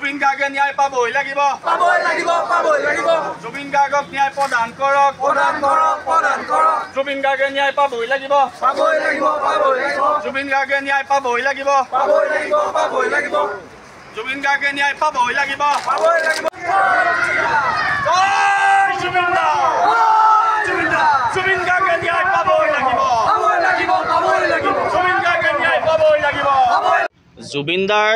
জুবিন গাৰ্গে ন্যায় পাবই লাগিব জুবিন গাৰ্গক ন্যায় প্ৰদান কৰক জুবিন গাৰ্গে ন্যায় পাবই লাগিব জুবিন গাৰ্গে ন্যায় পাবই লাগিব জুবিন গাৰ্গে ন্যায় পাবই লাগিব জুবিন গাৰ্গে ন্যায় পাবই লাগিব জুবিন গাৰ্গে ন্যায় পাবই লাগিব জুবিনদাৰ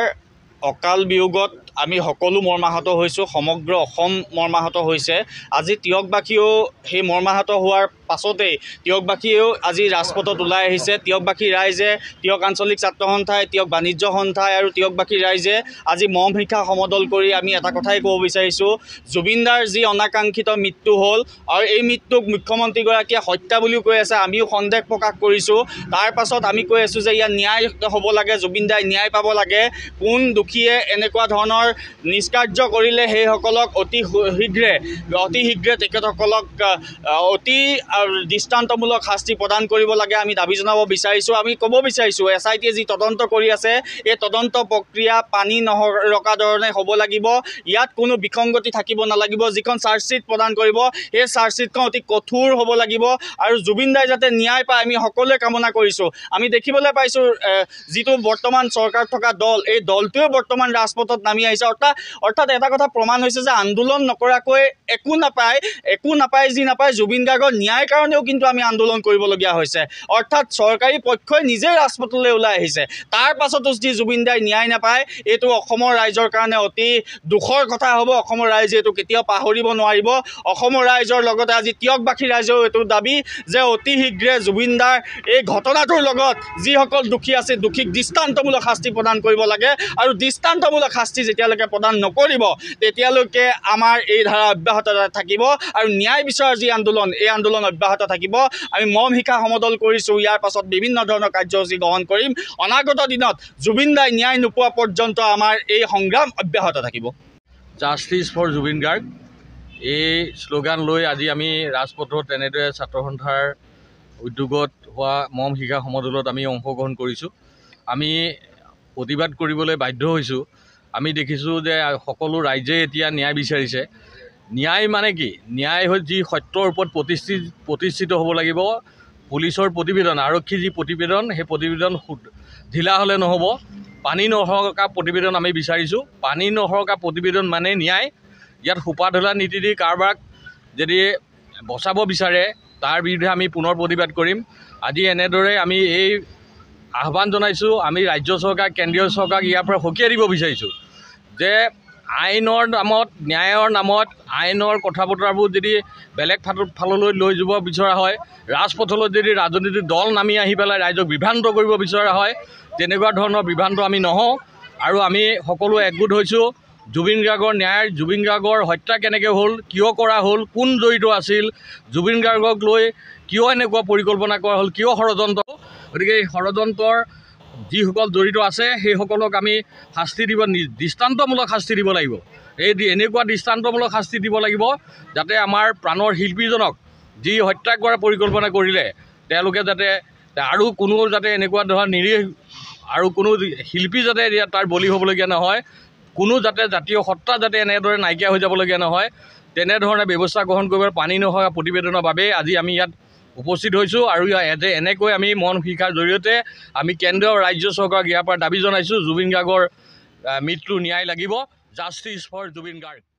অকাল বিয়োগত আমি সকলো মৰ্মাহত হৈছোঁ সমগ্ৰ অসম মৰ্মাহত হৈছে আজি তিয়কবাসীও সেই মৰ্মাহত হোৱাৰ পাছতেই তিয়কবাসীয়েও আজি ৰাজপথত ওলাই আহিছে তিয়কবাসী ৰাইজে তিয়ক আঞ্চলিক ছাত্ৰ সন্থাই তিয়ক বাণিজ্য সন্থাই আৰু তিয়কবাসী ৰাইজে আজি মম শিখা সমদল কৰি আমি এটা কথাই ক'ব বিচাৰিছোঁ জুবিনদাৰ যি অনাকাংক্ষিত মৃত্যু হ'ল আৰু এই মৃত্যুক মুখ্যমন্ত্ৰীগৰাকীয়ে হত্যা বুলিও কৈ আছে আমিও সন্দেহ প্ৰকাশ কৰিছোঁ তাৰ পাছত আমি কৈ আছোঁ যে ইয়াত ন্যায় হ'ব লাগে জুবিনদাই ন্যায় পাব লাগে কোন দুখীয়ে এনেকুৱা ধৰণৰ নিষ্কাৰ্য কৰিলে সেইসকলক অতি শীঘ্ৰে তেখেতসকলক অতি দৃষ্টান্তমূলক শাস্তি প্ৰদান কৰিব লাগে আমি দাবী জনাব বিচাৰিছোঁ আমি ক'ব বিচাৰিছোঁ SITয়ে যি তদন্ত কৰি আছে এই তদন্ত প্ৰক্ৰিয়া পানী নৰকা ধৰণে হ'ব লাগিব ইয়াত কোনো বিসংগতি থাকিব নালাগিব যিখন চাৰ্জশ্বিট প্ৰদান কৰিব সেই চাৰ্জশ্বিটখন অতি কঠোৰ হ'ব লাগিব আৰু জুবিনদাই যাতে ন্যায় পায় আমি সকলোৱে কামনা কৰিছোঁ আমি দেখিবলৈ পাইছোঁ যিটো বৰ্তমান চৰকাৰ থকা দল এই দলটোৱে বৰ্তমান ৰাজপথত নামি আহিছে অৰ্থাৎ এটা কথা প্ৰমাণ হৈছে যে আন্দোলন নকৰাকৈ একো নাপায় যি নাপায় জুবিন গাৰ্গৰ ন্যায়ৰ কাৰণেও কিন্তু আমি আন্দোলন কৰিবলগীয়া হৈছে অৰ্থাৎ চৰকাৰী পক্ষই নিজে ৰাজপথলৈ ওলাই আহিছে তাৰ পাছতো যদি জুবিনদাই ন্যায় নাপায় এইটো অসমৰ ৰাইজৰ কাৰণে অতি দুখৰ কথা হ'ব অসমৰ ৰাইজে এইটো কেতিয়াও পাহৰিব নোৱাৰিব অসমৰ ৰাইজৰ লগতে আজি তিয়কবাসী ৰাইজেও এইটো দাবী যে অতি শীঘ্ৰে জুবিনদাৰ এই ঘটনাটোৰ লগত যিসকল দোষী আছে দোষীক দৃষ্টান্তমূলক শাস্তি প্ৰদান কৰিব লাগে আৰু দৃষ্টান্তমূলক শাস্তি যেতিয়ালৈকে প্ৰদান নকৰিব তেতিয়ালৈকে আমাৰ এই ধাৰা অব্যাহত থাকিব আৰু ন্যায় বিচৰাৰ যি আন্দোলন এই আন্দোলন অব্যাহত থাকিব আমি মম শিখা সমদল কৰিছোঁ ইয়াৰ পাছত বিভিন্ন ধৰণৰ কাৰ্যসূচী গ্ৰহণ কৰিম অনাগত দিনত জুবিনদাই ন্যায় নোপোৱা পৰ্যন্ত আমাৰ এই সংগ্ৰাম অব্যাহত থাকিব জাষ্টিছ ফৰ জুবিন গাৰ্গ এই শ্লোগান লৈ আজি আমি ৰাজপথত এনেদৰে ছাত্ৰ সন্থাৰ উদ্যোগত হোৱা মম শিখা সমদলত আমি অংশগ্ৰহণ কৰিছোঁ আমি প্ৰতিবাদ কৰিবলৈ বাধ্য হৈছোঁ আমি দেখিছোঁ যে সকলো ৰাইজে এতিয়া ন্যায় বিচাৰিছে ন্যায় মানে কি ন্যায় হৈ যি সত্যৰ ওপৰত প্ৰতিষ্ঠিত হ'ব লাগিব পুলিচৰ প্ৰতিবেদন আৰক্ষীৰ যি প্ৰতিবেদন সেই প্ৰতিবেদন ঢিলা হ'লে নহ'ব পানী নসৰকা প্ৰতিবেদন আমি বিচাৰিছোঁ পানী নসৰকা প্ৰতিবেদন মানে ন্যায় ইয়াত সোপা ঢলা নীতি দি কাৰোবাক যদি বচাব বিচাৰে তাৰ বিৰুদ্ধে আমি পুনৰ প্ৰতিবাদ কৰিম আজি এনেদৰে আমি এই আহ্বান জনাইছোঁ আমি ৰাজ্য চৰকাৰ কেন্দ্ৰীয় চৰকাৰক ইয়াৰ পৰা সকীয়াই দিব বিচাৰিছোঁ যে আইনৰ নামত ন্যায়ৰ নামত আইনৰ কথা বতৰাবোৰ যদি বেলেগ ফাললৈ লৈ যাব বিচৰা হয় ৰাজপথলৈ যদি ৰাজনৈতিক দল নামি আহি পেলাই ৰাইজক বিভ্ৰান্ত কৰিব বিচৰা হয় তেনেকুৱা ধৰণৰ বিভ্ৰান্ত আমি নহওঁ আৰু আমি সকলো একগোট হৈছোঁ জুবিন গাৰ্গৰ ন্যায় জুবিন গাৰ্গৰ হত্যা কেনেকৈ হ'ল কিয় কৰা হ'ল কোন জড়িত আছিল জুবিন গাৰ্গক লৈ কিয় এনেকুৱা পৰিকল্পনা কৰা হ'ল কিয় ষড়যন্ত্ৰ গতিকে এই ষড়যন্ত্ৰৰ যিসকল জড়িত আছে সেইসকলক আমি শাস্তি দিব দৃষ্টান্তমূলক শাস্তি দিব লাগিব এনেকুৱা দৃষ্টান্তমূলক শাস্তি দিব লাগিব যাতে আমাৰ প্ৰাণৰ শিল্পীজনক যি হত্যা কৰাৰ পৰিকল্পনা কৰিলে তেওঁলোকে যাতে আৰু কোনো যাতে এনেকুৱা ধৰণৰ নিৰীহ আৰু কোনো শিল্পী যাতে তাৰ বলি হ'বলগীয়া নহয় কোনো যাতে জাতীয় সত্তা যাতে এনেদৰে নাইকিয়া হৈ যাবলগীয়া নহয় তেনেধৰণে ব্যৱস্থা গ্ৰহণ কৰিব পানী নসৰা প্ৰতিবেদনৰ বাবে আজি আমি ইয়াত উপস্থিত হৈছোঁ আৰু এনেকৈ আমি মন শিখাৰ জৰিয়তে আমি কেন্দ্ৰীয় ৰাজ্য চৰকাৰক ইয়াৰ পৰা দাবী জনাইছোঁ জুবিন গাৰ্গৰ মৃত্যু ন্যায় লাগিব জাষ্টিছ ফৰ জুবিন গাৰ্গ